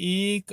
1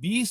20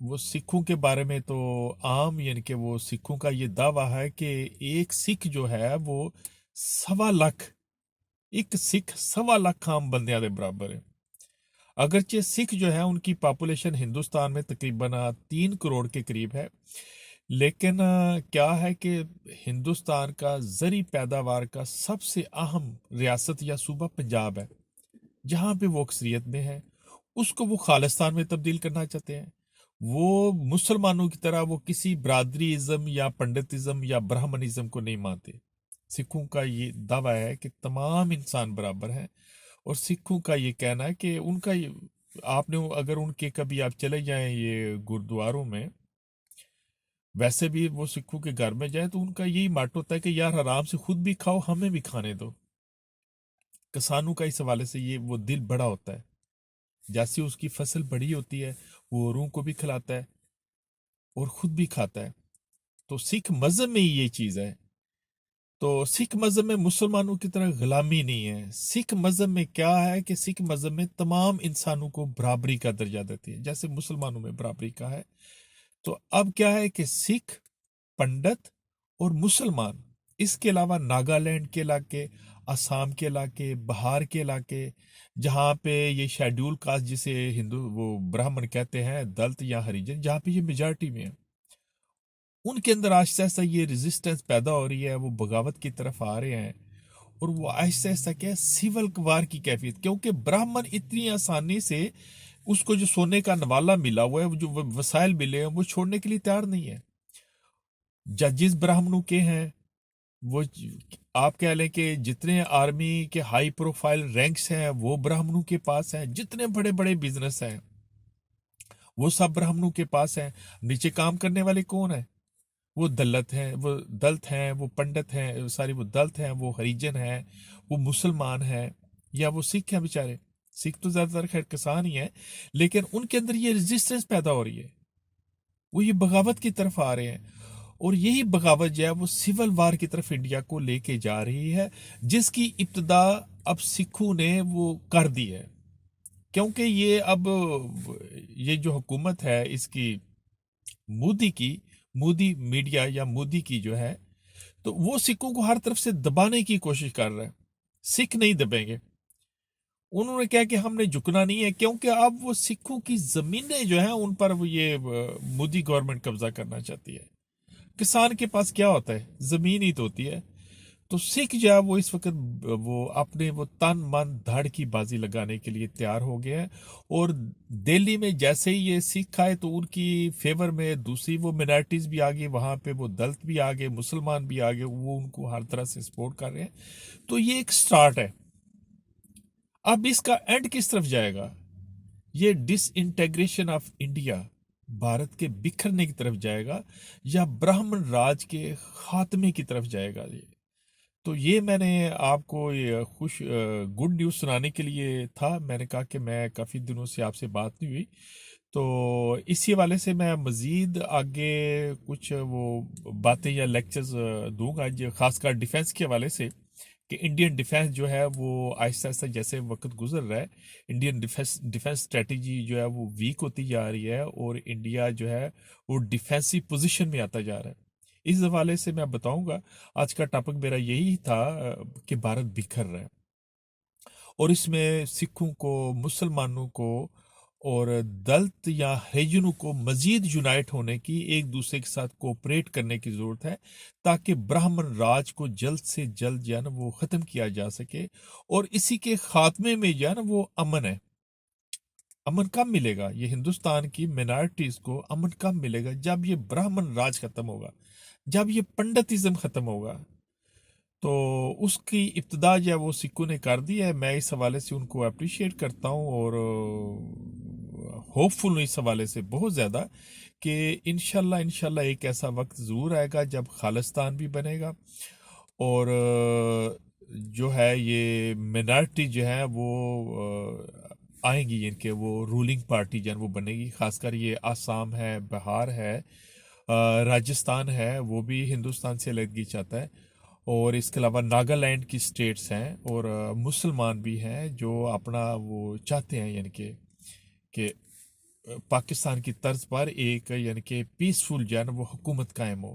وہ سکھوں کے بارے میں تو عام یعنی کہ وہ سکھوں کا یہ دعویٰ ہے کہ ایک سکھ جو ہے وہ 1.25 لاکھ، ایک سکھ 1.25 لاکھ عام بندیاں دے برابر ہے۔ اگرچہ سکھ جو ہے ان کی پاپولیشن ہندوستان میں تقریباً 3 کروڑ کے قریب ہے، لیکن کیا ہے کہ ہندوستان کا زرعی پیداوار کا سب سے اہم ریاست یا صوبہ پنجاب ہے، جہاں پہ وہ اکثریت میں ہے، اس کو وہ خالستان میں تبدیل کرنا چاہتے ہیں۔ وہ مسلمانوں کی طرح وہ کسی برادری ازم یا پنڈتزم یا برہمنزم کو نہیں مانتے۔ سکھوں کا یہ دعویٰ ہے کہ تمام انسان برابر ہیں، اور سکھوں کا یہ کہنا ہے کہ ان کا آپ نے اگر ان کے کبھی آپ چلے جائیں یہ گردواروں میں، ویسے بھی وہ سکھوں کے گھر میں جائیں تو ان کا یہی ماٹو ہوتا ہے کہ یار آرام سے خود بھی کھاؤ، ہمیں بھی کھانے دو۔ کسانوں کا اس حوالے سے یہ وہ دل بڑا ہوتا ہے، جیسے اس کی فصل بڑی ہوتی ہے وہ اوروں کو بھی کھلاتا ہے اور خود بھی کھاتا ہے۔ تو سکھ مذہب میں ہی یہ چیز ہے۔ تو سکھ مذہب میں مسلمانوں کی طرح غلامی نہیں ہے۔ سکھ مذہب میں کیا ہے کہ سکھ مذہب میں تمام انسانوں کو برابری کا درجہ دیتے ہیں، جیسے مسلمانوں میں برابری کا ہے۔ تو اب کیا ہے کہ سکھ، پنڈت اور مسلمان، اس کے علاوہ ناگالینڈ کے علاقے، آسام کے علاقے، بہار کے علاقے، جہاں پہ یہ شیڈول کاسٹ جسے ہندو وہ برہمن کہتے ہیں، دلت یا ہریجن، جہاں پہ یہ میجارٹی میں ہے، ان کے اندر آہستہ آہستہ یہ ریزسٹنس پیدا ہو رہی ہے، وہ بغاوت کی طرف آ رہے ہیں، اور وہ آہستہ آہستہ کیا ہے سول وار کی کیفیت، کیونکہ برہمن اتنی آسانی سے اس کو جو سونے کا نوالا ملا ہوا ہے، جو وسائل ملے ہیں، وہ چھوڑنے کے لیے تیار نہیں ہے۔ ججز برہمنوں کے ہیں، وہ آپ کہہ لیں کہ جتنے آرمی کے ہائی پروفائل رینکس ہیں وہ برہمنوں کے پاس ہیں، جتنے بڑے بڑے بزنس ہیں وہ سب برہمنوں کے پاس ہیں۔ نیچے کام کرنے والے کون ہیں؟ وہ دلت ہیں، وہ پنڈت ہیں، وہ دلت ہیں، وہ ہریجن ہیں، وہ مسلمان ہیں، یا وہ سکھ ہیں بیچارے۔ سکھ تو زیادہ تر خیر کسان ہی ہیں، لیکن ان کے اندر یہ ریزسٹنس پیدا ہو رہی ہے، وہ یہ بغاوت کی طرف آ رہے ہیں، اور یہی بغاوت جو ہے وہ سول وار کی طرف انڈیا کو لے کے جا رہی ہے، جس کی ابتدا اب سکھوں نے وہ کر دی ہے۔ کیونکہ یہ اب یہ جو حکومت ہے اس کی مودی میڈیا یا مودی کی جو ہے، تو وہ سکھوں کو ہر طرف سے دبانے کی کوشش کر رہا ہے۔ سکھ نہیں دبیں گے، انہوں نے کہا کہ ہم نے جھکنا نہیں ہے، کیونکہ اب وہ سکھوں کی زمینیں جو ہیں ان پر وہ یہ مودی گورنمنٹ قبضہ کرنا چاہتی ہے۔ کسان کے پاس کیا ہوتا ہے؟ زمین ہی تو ہوتی ہے۔ تو سکھ جو ہے وہ اس وقت وہ اپنے وہ تن من دھڑ کی بازی لگانے کے لیے تیار ہو گئے ہیں، اور دہلی میں جیسے ہی یہ سکھ آئے تو ان کی فیور میں دوسری وہ منارٹیز بھی آگے، وہاں پہ وہ دلت بھی آگے، مسلمان بھی آگے، وہ ان کو ہر طرح سے سپورٹ کر رہے ہیں۔ تو یہ ایک سٹارٹ ہے۔ اب اس کا اینڈ کس طرف جائے گا؟ یہ ڈس انٹیگریشن آف انڈیا، بھارت کے بکھرنے کی طرف جائے گا، یا برہمن راج کے خاتمے کی طرف جائے گا؟ تو یہ میں نے آپ کو یہ گڈ نیوز سنانے کے لیے تھا۔ میں نے کہا کہ میں کافی دنوں سے آپ سے بات نہیں ہوئی، تو اسی حوالے سے میں مزید آگے کچھ وہ باتیں یا لیکچرز دوں گا، خاص کر ڈیفینس کے حوالے سے، کہ انڈین ڈیفینس جو ہے وہ آہستہ آہستہ جیسے وقت گزر رہا ہے، انڈین ڈیفینس اسٹریٹجی جو ہے وہ ویک ہوتی جا رہی ہے، اور انڈیا جو ہے وہ ڈیفینسو پوزیشن میں آتا جا رہا ہے۔ اس حوالے سے میں بتاؤں گا، آج کا ٹاپک میرا یہی تھا کہ بھارت بکھر رہا ہے، اور اس میں سکھوں کو، مسلمانوں کو اور دلت یا ہریجنوں کو مزید یونائٹ ہونے کی، ایک دوسرے کے ساتھ کوپریٹ کرنے کی ضرورت ہے، تاکہ برہمن راج کو جلد سے جلد جو ہے نا وہ ختم کیا جا سکے، اور اسی کے خاتمے میں جو ہے نا وہ امن ہے۔ امن کب ملے گا؟ یہ ہندوستان کی مینارٹیز کو امن کب ملے گا؟ جب یہ برہمن راج ختم ہوگا، جب یہ پنڈتزم ختم ہوگا۔ تو اس کی ابتدا جو ہے وہ سکھوں نے کر دی ہے۔ میں اس حوالے سے ان کو اپریشیٹ کرتا ہوں، اور ہوپ فل ہوں اس حوالے سے بہت زیادہ، کہ انشاءاللہ ایک ایسا وقت ضرور آئے گا جب خالستان بھی بنے گا، اور جو ہے یہ مینارٹی جو ہے وہ آئیں گی، یعنی کہ وہ رولنگ پارٹی جو ہے وہ بنے گی۔ خاص کر یہ آسام ہے، بہار ہے، راجستھان ہے، وہ بھی ہندوستان سے علیحدگی چاہتا ہے، اور اس کے علاوہ ناگالینڈ کی سٹیٹس ہیں، اور مسلمان بھی ہیں جو اپنا وہ چاہتے ہیں، یعنی کہ پاکستان کی طرز پر ایک یعنی کہ پیسفل جو ہے نا وہ حکومت قائم ہو،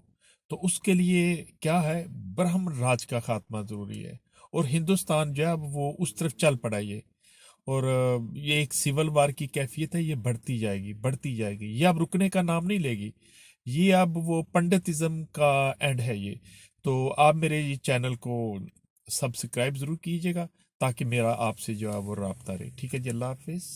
تو اس کے لیے کیا ہے، برہم راج کا خاتمہ ضروری ہے، اور ہندوستان جو ہے اب وہ اس طرف چل پڑا یہ، اور یہ ایک سول وار کی کیفیت ہے، یہ بڑھتی جائے گی بڑھتی جائے گی، یہ اب رکنے کا نام نہیں لے گی، یہ اب وہ پنڈتزم کا اینڈ ہے یہ۔ تو آپ میرے یہ چینل کو سبسکرائب ضرور کیجیے گا تاکہ میرا آپ سے جو ہے وہ رابطہ رہے۔ ٹھیک ہے جی، اللہ حافظ۔